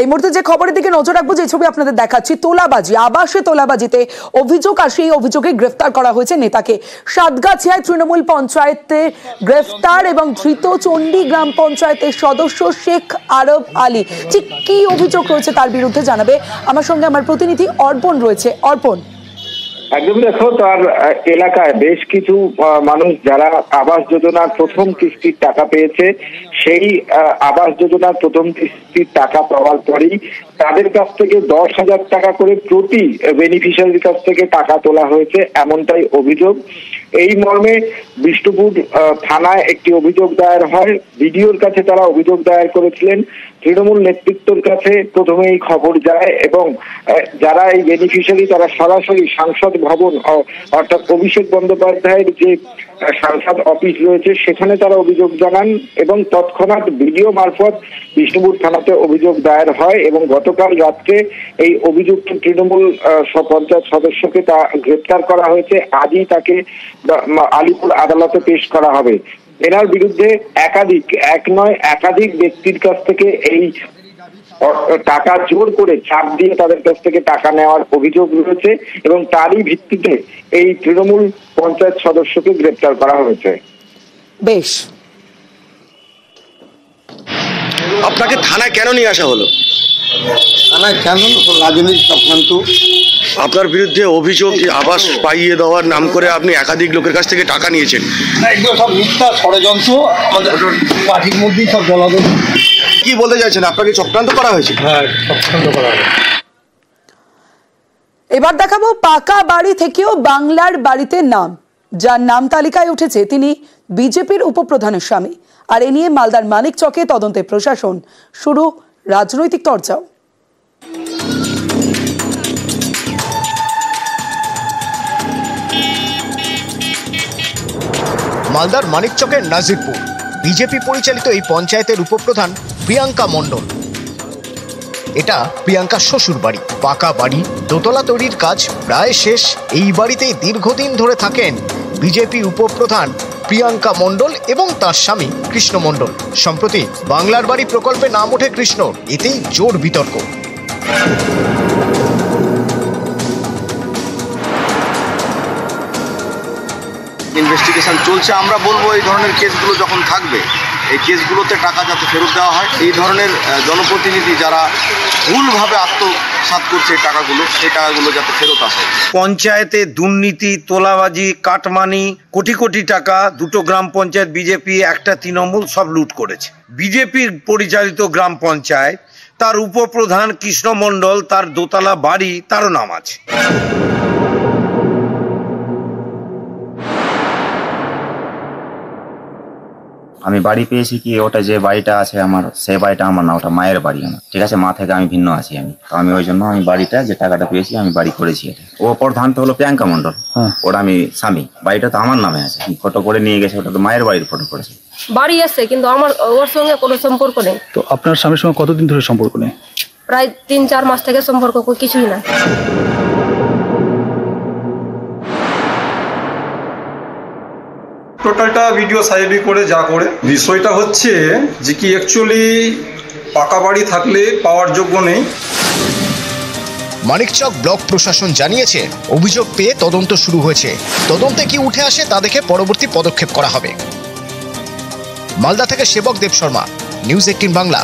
এই মুহূর্তে যে খবরের দিকে নজর রাখবো, যে ছবি আপনাদের দেখাচ্ছি, তোলাবাজি, আবাসে তোলাবাজিতে অভিযোগ আসে। এই অভিযোগে গ্রেফতার করা হয়েছে নেতাকে। সাতগাছিয়ায় তৃণমূল পঞ্চায়েতে গ্রেফতার এবং ধৃত চণ্ডী গ্রাম পঞ্চায়েতের সদস্য শেখ আরব আলী। ঠিক কি অভিযোগ রয়েছে তার বিরুদ্ধে জানাবে আমার সঙ্গে আমার প্রতিনিধি অর্পণ রয়েছে। অর্পণ, একদম দেখো, তার এলাকায় বেশ কিছু মানুষ যারা আবাস যোজনার প্রথম কিস্তির টাকা পেয়েছে, সেই আবাস যোজনার প্রথম কিস্তির টাকা পাওয়ার পরেই তাদের কাছ থেকে 10,000 টাকা করে প্রতি বেনিফিশিয়ারির কাছ থেকে টাকা তোলা হয়েছে, এমনটাই অভিযোগ। এই মর্মে বিষ্ণুপুর থানায় একটি অভিযোগ দায়ের হয়। বিডিওর কাছে তারা অভিযোগ দায়ের করেছিলেন। তৃণমূল নেতৃত্বের কাছে প্রথমে এই খবর যায় এবং যারা এই বেনিফিশিয়ারি তারা সরাসরি সাংসদ ভবন অর্থাৎ অভিষেক বন্দ্যোপাধ্যায়ের যে সাংসদ অফিস রয়েছে সেখানে তারা অভিযোগ জানান এবং তৎক্ষণাৎ বিডিও মারফত বিষ্ণুপুর থানাতে অভিযোগ দায়ের হয় এবং গতকাল রাত্রে এই অভিযুক্ত তৃণমূল পঞ্চায়েত সদস্যকে তা গ্রেপ্তার করা হয়েছে। আজই তাকে আলিপুর আদালতে পেশ করা হবে। এনার বিরুদ্ধে একাধিক ব্যক্তির কাছ থেকে এই টাকা জোর করে চাপ দিয়ে তাদের কাছ থেকে টাকা নেওয়ার অভিযোগ রয়েছে এবং তারই ভিত্তিতে এই তৃণমূল পঞ্চায়েত সদস্যকে গ্রেপ্তার করা হয়েছে। বেশ, আপনাকে থানায় কেন নিয়ে আসা হলো? থানায় কেন? রাজনৈতিক চক্রান্ত। আপনার বিরুদ্ধে অভিযোগ আবাস পাইয়ে দেওয়ার নাম করে আপনি একাধিক লোকের কাছ থেকে টাকা নিয়েছেন। না, এগুলো সব মিথ্যা ষড়যন্ত্র, আমাদের পার্টির মধ্যেই সব জলাদল। কি বলতে চাইছেন? আপনাকে চক্রান্ত করা হয়েছে? হ্যাঁ, চক্রান্ত করা হয়েছে। এবার দেখাবো পাকা বাড়ি থেকেও বাংলার বাড়িতে নাম। যার নাম তালিকায় উঠেছে তিনি বিজেপির উপপ্রধানের স্বামী। আর এ নিয়ে মালদার মানিকচকে তদন্তে প্রশাসন, শুরু রাজনৈতিক চর্চাও। মালদার মানিকচকের নাজিরপুর বিজেপি পরিচালিত এই পঞ্চায়েতের উপপ্রধান প্রিয়াঙ্কা মণ্ডল। এটা প্রিয়াঙ্কার শ্বশুর বাড়ি। পাকা বাড়ি, দোতলা তৈরির কাজ প্রায় শেষ। এই বাড়িতেই দীর্ঘদিন ধরে থাকেন বিজেপি উপপ্রধান প্রিয়াঙ্কা মণ্ডল এবং তার স্বামী কৃষ্ণ মণ্ডল। সম্প্রতি বাংলার বাড়ি প্রকল্পে নাম ওঠে কৃষ্ণ, এতেই জোর বিতর্ক। ইনভেস্টিগেশন চলছে। আমরা বলবো এই ধরনের কেসগুলো যখন থাকবে, এই কেসগুলোতে টাকা যাতে ফেরত দেওয়া হয়। এই ধরনের জনপ্রতিনিধি যারা ভুলভাবে আত্মসাৎ করছে এই টাকাগুলো যাতে ফেরত আসে। পঞ্চায়েতে দুর্নীতি, তোলাবাজি, কাটমানি, কোটি কোটি টাকা দুটো গ্রাম পঞ্চায়েত বিজেপি, একটা তৃণমূল সব লুট করেছে। বিজেপির পরিচালিত গ্রাম পঞ্চায়েত, তার উপপ্রধান কৃষ্ণ মণ্ডল, তার দোতলা বাড়ি, তারও নাম আছে। আমি বাড়ি পেয়েছি কি, ওটা যে বাড়িটা আছে আমার, সেই বাড়িটা আমার না, ওটা মায়ের বাড়ি আমার। ঠিক আছে, মা থেকে আমি ভিন্ন আছি আমি, তো আমি ওই জন্য আমি বাড়িটা যে টাকাটা পেয়েছি আমি বাড়ি করেছি। এটা ও প্রধান তো হলো প্রিয়াঙ্কা মণ্ডল, ওটা আমি স্বামী। বাড়িটা তো আমার নামে আছে, ফটো করে নিয়ে গেছে, ওটা তো মায়ের বাড়ির ফটো করেছে। বাড়ি আছে কিন্তু আমার ওর সঙ্গে কোনো সম্পর্ক নেই। তো আপনার স্বামীর সঙ্গে কতদিন ধরে সম্পর্ক নেই? প্রায় 3-4 মাস থেকে সম্পর্ক কিছুই না। টোটালটা ভিডিও সাহেবই করে যা করে। বিষয়টা হচ্ছে যে কি অ্যাকচুয়ালি পাকা বাড়ি থাকলে পাওয়ার যোগ্য নেই। মানিকচক ব্লক প্রশাসন জানিয়েছে অভিযোগ পেয়ে তদন্ত শুরু হয়েছে। তদন্তে কি উঠে আসে তা দেখে পরবর্তী পদক্ষেপ করা হবে। মালদা থেকে সেবক দেব শর্মা, নিউজ 18 বাংলা।